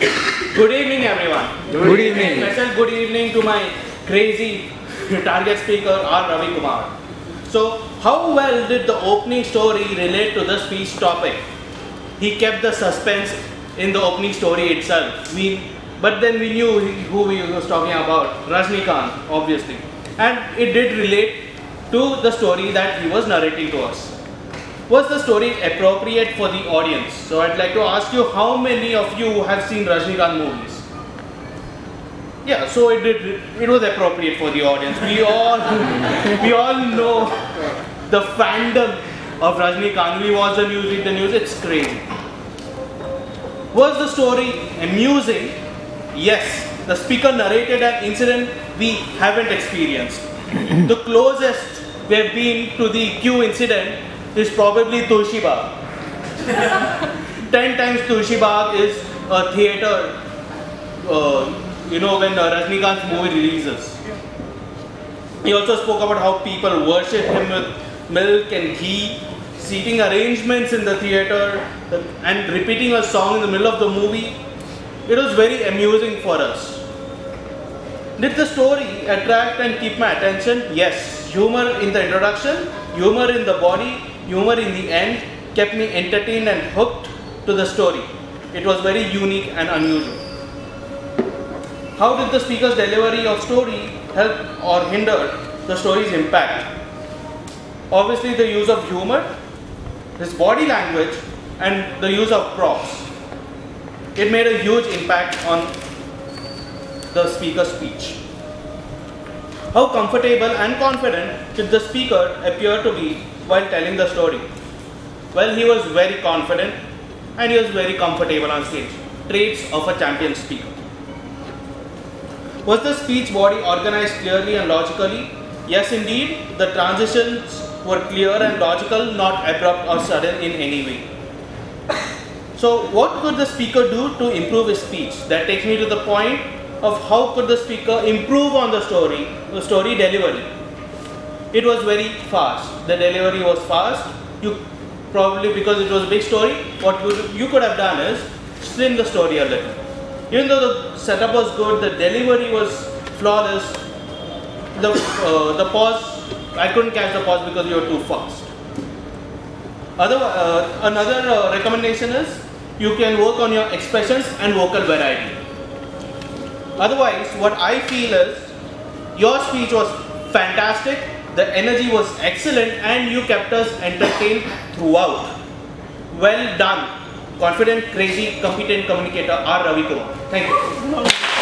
Good evening, everyone. Good evening. Special good evening to my crazy target speaker, Ravi Kumar. So, how well did the opening story relate to the speech topic? He kept the suspense in the opening story itself. But then we knew who he was talking about, Rajnikant, obviously. And it did relate to the story that he was narrating to us. Was the story appropriate for the audience? So I'd like to ask you, how many of you have seen Rajnikant movies? Yeah, so it was appropriate for the audience. We all know the fandom of Rajnikant. We watch the news, read the news, it's crazy. Was the story amusing? Yes. The speaker narrated an incident we haven't experienced. The closest we have been to the Q incident is probably Tulsi Bagh. 10 times Tulsi Bagh is a theatre, when Rajnikant's movie releases. He also spoke about how people worship him with milk and ghee, seating arrangements in the theatre, and repeating a song in the middle of the movie. It was very amusing for us. Did the story attract and keep my attention? Yes. Humor in the introduction, humor in the body, humor in the end kept me entertained and hooked to the story. It was very unique and unusual. How did the speaker's delivery of story help or hinder the story's impact? Obviously, the use of humor, his body language, and the use of props. It made a huge impact on the speaker's speech. How comfortable and confident did the speaker appear to be while telling the story? Well, he was very confident and he was very comfortable on stage. Traits of a champion speaker. Was the speech body organized clearly and logically? Yes, indeed. The transitions were clear and logical, not abrupt or sudden in any way. So, what could the speaker do to improve his speech? That takes me to the point of how could the speaker improve on the story delivery. It was very fast. The delivery was fast. You probably, because it was a big story, what you could have done is slim the story a little. Even though the setup was good, the delivery was flawless. The pause, I couldn't catch the pause because you were too fast. Another recommendation is you can work on your expressions and vocal variety. Otherwise, what I feel is your speech was fantastic, the energy was excellent, and you kept us entertained throughout. Well done. Confident, crazy, competent communicator, Ravi Kumar. Thank you.